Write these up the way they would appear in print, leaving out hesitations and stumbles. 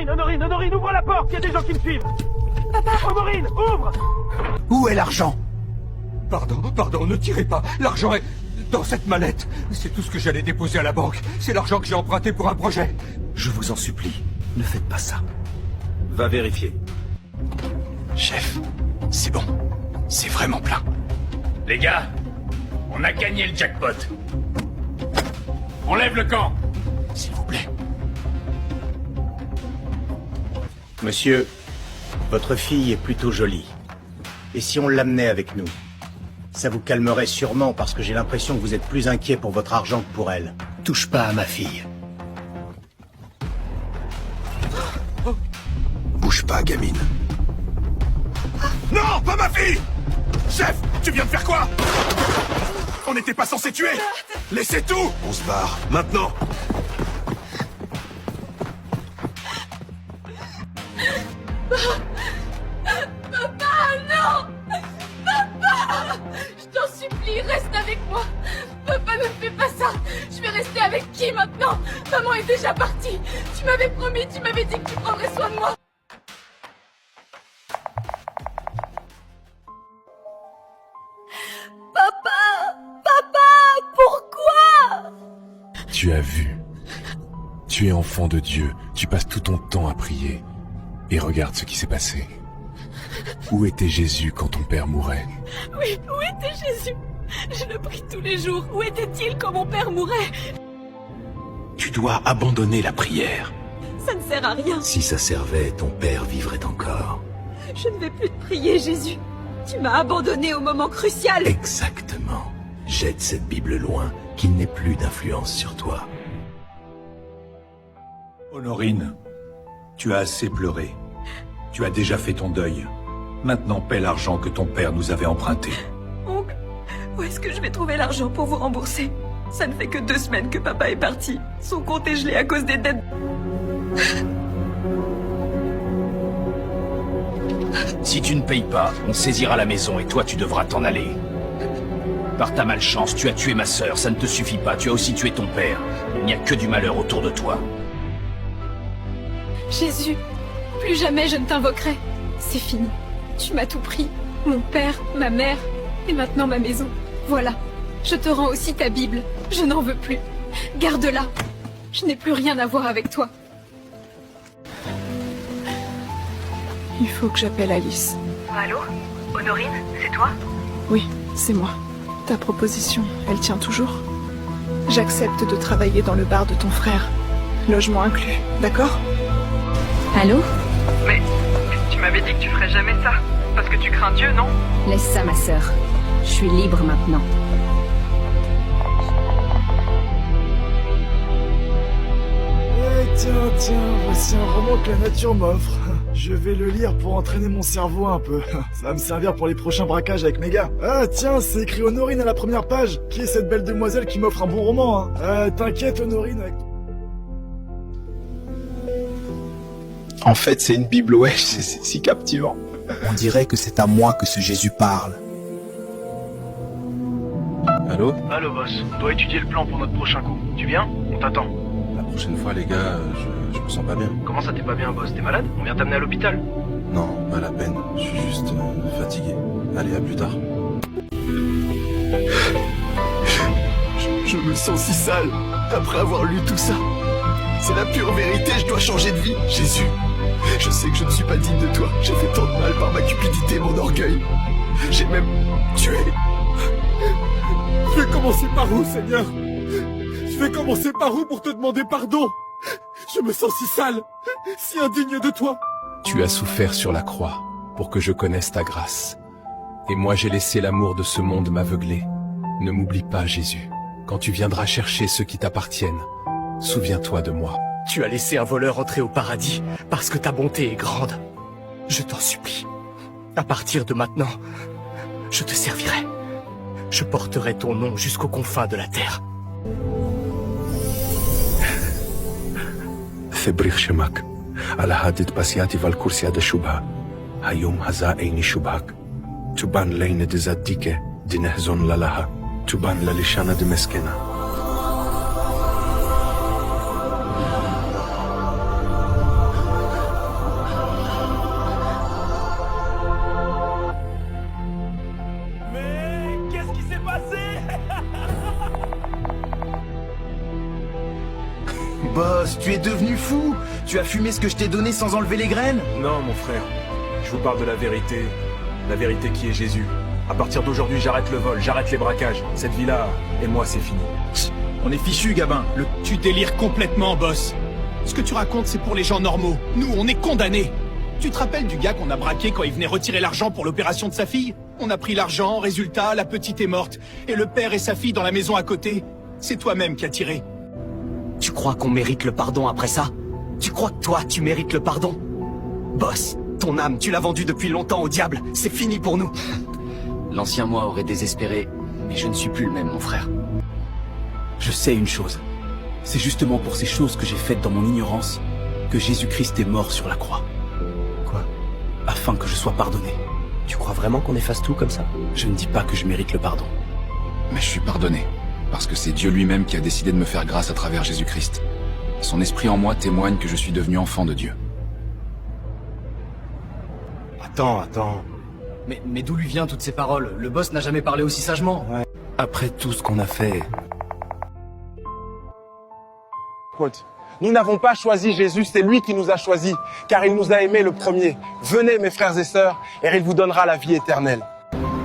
Honorine, ouvre la porte, il y a des gens qui me suivent. Papa. Honorine, ouvre. Où est l'argent? Pardon, ne tirez pas. L'argent est dans cette mallette. C'est tout ce que j'allais déposer à la banque. C'est l'argent que j'ai emprunté pour un projet. Je vous en supplie, ne faites pas ça. Va vérifier. Chef, c'est bon. C'est vraiment plein. Les gars, on a gagné le jackpot. On lève le camp. S'il vous plaît. Monsieur, votre fille est plutôt jolie. Et si on l'amenait avec nous? Ça vous calmerait sûrement parce que j'ai l'impression que vous êtes plus inquiet pour votre argent que pour elle. Touche pas à ma fille. Bouge pas, gamine. Non, pas ma fille! Chef, tu viens de faire quoi? On n'était pas censé tuer! Laissez tout! On se barre, maintenant. Papa, non! Papa! Je t'en supplie, reste avec moi! Papa, ne fais pas ça! Je vais rester avec qui maintenant? Maman est déjà partie! Tu m'avais promis, tu m'avais dit que tu prendrais soin de moi! Papa! Papa! Pourquoi? Tu as vu. Tu es enfant de Dieu, tu passes tout ton temps à prier. Et regarde ce qui s'est passé. Où était Jésus quand ton père mourait? Oui, où était Jésus? Je le prie tous les jours. Où était-il quand mon père mourait? Tu dois abandonner la prière. Ça ne sert à rien. Si ça servait, ton père vivrait encore. Je ne vais plus te prier, Jésus. Tu m'as abandonné au moment crucial. Exactement. Jette cette Bible loin, qu'il n'ait plus d'influence sur toi. Honorine, tu as assez pleuré. Tu as déjà fait ton deuil. Maintenant, paie l'argent que ton père nous avait emprunté. Oncle, où est-ce que je vais trouver l'argent pour vous rembourser? Ça ne fait que 2 semaines que papa est parti. Son compte est gelé à cause des dettes. Si tu ne payes pas, on saisira la maison et toi tu devras t'en aller. Par ta malchance, tu as tué ma sœur, ça ne te suffit pas, tu as aussi tué ton père. Il n'y a que du malheur autour de toi. Jésus, plus jamais je ne t'invoquerai. C'est fini. Tu m'as tout pris. Mon père, ma mère, et maintenant ma maison. Voilà. Je te rends aussi ta Bible. Je n'en veux plus. Garde-la. Je n'ai plus rien à voir avec toi. Il faut que j'appelle Alice. Allô? Honorine, c'est toi? Oui, c'est moi. Ta proposition, elle tient toujours? J'accepte de travailler dans le bar de ton frère. Logement inclus, d'accord? Allô? Mais tu m'avais dit que tu ferais jamais ça. Parce que tu crains Dieu, non? Laisse ça, ma sœur. Je suis libre maintenant. Tiens, voici un roman que la nature m'offre. Je vais le lire pour entraîner mon cerveau un peu. Ça va me servir pour les prochains braquages avec mes gars. Ah tiens, c'est écrit Honorine à la première page. Qui est cette belle demoiselle qui m'offre un bon roman, hein? T'inquiète Honorine. En fait, c'est une Bible, ouais, c'est si captivant. On dirait que c'est à moi que ce Jésus parle. Allô? Allô boss, on doit étudier le plan pour notre prochain coup. Tu viens? On t'attend. La prochaine fois, les gars, je me sens pas bien. Comment ça t'es pas bien boss? T'es malade? On vient t'amener à l'hôpital. Non, pas la peine. Je suis juste fatigué. Allez, à plus tard. Je me sens si sale après avoir lu tout ça. C'est la pure vérité, je dois changer de vie. Jésus, je sais que je ne suis pas digne de toi. J'ai fait tant de mal par ma cupidité, mon orgueil. J'ai même tué. Je vais commencer par où, Seigneur? Je vais commencer par où pour te demander pardon? Je me sens si sale, si indigne de toi. Tu as souffert sur la croix pour que je connaisse ta grâce. Et moi j'ai laissé l'amour de ce monde m'aveugler. Ne m'oublie pas, Jésus. Quand tu viendras chercher ceux qui t'appartiennent, souviens-toi de moi. Tu as laissé un voleur entrer au paradis parce que ta bonté est grande. Je t'en supplie. À partir de maintenant, je te servirai. Je porterai ton nom jusqu'aux confins de la terre. ثبريخ شمك على هادت باسياتي فالكورسيا دا شبها هيوم هزا ايني شبهك تبان لين دزاديك دي نهزون للها تبان للشانة دي مسكنة. boss, tu es devenu fou. Tu as fumé ce que je t'ai donné sans enlever les graines? Non, mon frère. Je vous parle de la vérité qui est Jésus. À partir d'aujourd'hui, j'arrête le vol, j'arrête les braquages. Cette vie-là, et moi, c'est fini. On est fichus, Gabin. Tu délires complètement, boss. Ce que tu racontes, c'est pour les gens normaux. Nous, on est condamnés. Tu te rappelles du gars qu'on a braqué quand il venait retirer l'argent pour l'opération de sa fille? On a pris l'argent, résultat, la petite est morte. Et le père et sa fille dans la maison à côté. C'est toi-même qui as tiré. Tu crois qu'on mérite le pardon après ça? Tu crois que toi, tu mérites le pardon? Boss, ton âme, tu l'as vendue depuis longtemps au diable. C'est fini pour nous. L'ancien moi aurait désespéré, mais je ne suis plus le même, mon frère. Je sais une chose. C'est justement pour ces choses que j'ai faites dans mon ignorance que Jésus-Christ est mort sur la croix. Quoi? Afin que je sois pardonné. Tu crois vraiment qu'on efface tout comme ça? Je ne dis pas que je mérite le pardon. Mais je suis pardonné, parce que c'est Dieu lui-même qui a décidé de me faire grâce à travers Jésus-Christ. Son esprit en moi témoigne que je suis devenu enfant de Dieu. Attends. Mais d'où lui viennent toutes ces paroles? Le boss n'a jamais parlé aussi sagement. Ouais. Après tout ce qu'on a fait... Nous n'avons pas choisi Jésus, c'est lui qui nous a choisis, car il nous a aimés le premier. Venez mes frères et sœurs, et il vous donnera la vie éternelle.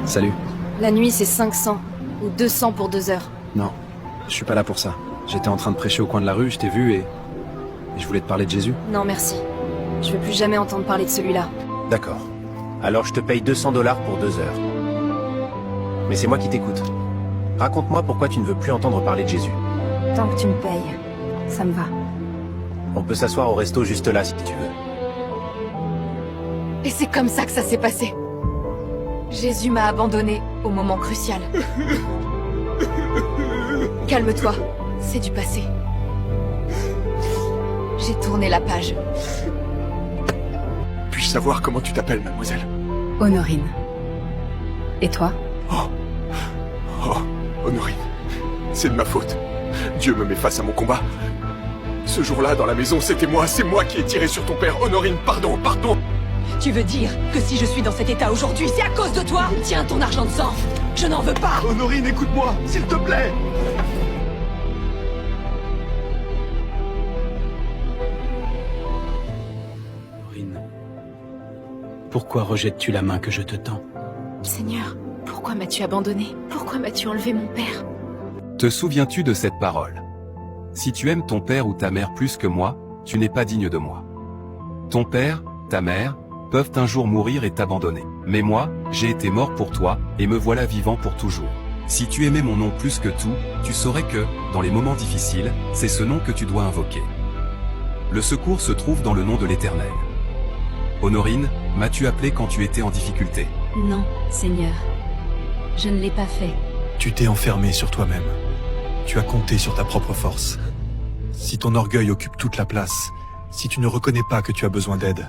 Salut. La nuit, c'est 500 ou 200 pour 2 heures. Non, je suis pas là pour ça. J'étais en train de prêcher au coin de la rue, je t'ai vu et je voulais te parler de Jésus. Non, merci. Je veux plus jamais entendre parler de celui-là. D'accord. Alors je te paye 200 $ pour 2 heures. Mais c'est moi qui t'écoute. Raconte-moi pourquoi tu ne veux plus entendre parler de Jésus. Tant que tu me payes, ça me va. On peut s'asseoir au resto juste là si tu veux. Et c'est comme ça que ça s'est passé. Jésus m'a abandonné au moment crucial. Calme-toi, c'est du passé. J'ai tourné la page. Puis-je savoir comment tu t'appelles, mademoiselle? Honorine. Et toi? Oh, Honorine, c'est de ma faute. Dieu me met face à mon combat. Ce jour-là, dans la maison, c'était moi, c'est moi qui ai tiré sur ton père. Honorine, pardon. Tu veux dire que si je suis dans cet état aujourd'hui, c'est à cause de toi? Tiens ton argent de sang. Je n'en veux pas. Honorine, écoute-moi, s'il te plaît. Honorine, pourquoi rejettes-tu la main que je te tends? Seigneur, pourquoi m'as-tu abandonné? Pourquoi m'as-tu enlevé mon père? Te souviens-tu de cette parole? Si tu aimes ton père ou ta mère plus que moi, tu n'es pas digne de moi. Ton père, ta mère, peuvent un jour mourir et t'abandonner. Mais moi, j'ai été mort pour toi, et me voilà vivant pour toujours. Si tu aimais mon nom plus que tout, tu saurais que, dans les moments difficiles, c'est ce nom que tu dois invoquer. Le secours se trouve dans le nom de l'Éternel. Honorine, m'as-tu appelé quand tu étais en difficulté? Non, Seigneur. Je ne l'ai pas fait. Tu t'es enfermé sur toi-même. Tu as compté sur ta propre force. Si ton orgueil occupe toute la place, si tu ne reconnais pas que tu as besoin d'aide,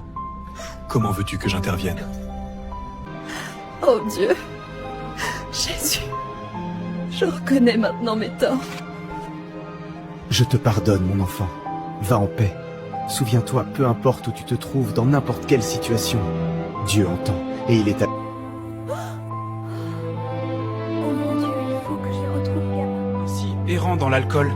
comment veux-tu que j'intervienne? Oh Dieu, Jésus, je reconnais maintenant mes torts. Je te pardonne, mon enfant. Va en paix. Souviens-toi, peu importe où tu te trouves, dans n'importe quelle situation, Dieu entend, et il est à... Errant dans l'alcool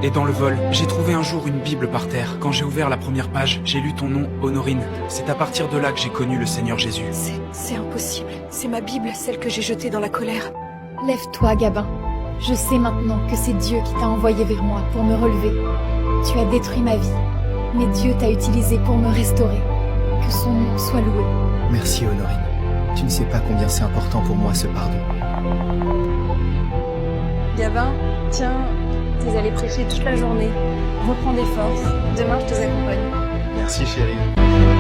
et dans le vol, j'ai trouvé un jour une Bible par terre. Quand j'ai ouvert la première page, j'ai lu ton nom, Honorine. C'est à partir de là que j'ai connu le Seigneur Jésus. C'est impossible. C'est ma Bible, celle que j'ai jetée dans la colère. Lève-toi, Gabin. Je sais maintenant que c'est Dieu qui t'a envoyé vers moi pour me relever. Tu as détruit ma vie, mais Dieu t'a utilisé pour me restaurer. Que son nom soit loué. Merci, Honorine. Tu ne sais pas combien c'est important pour moi, ce pardon. Gabin, tiens, t'es allé prêcher toute la journée. Reprends des forces. Demain, je te accompagne. Merci, chérie.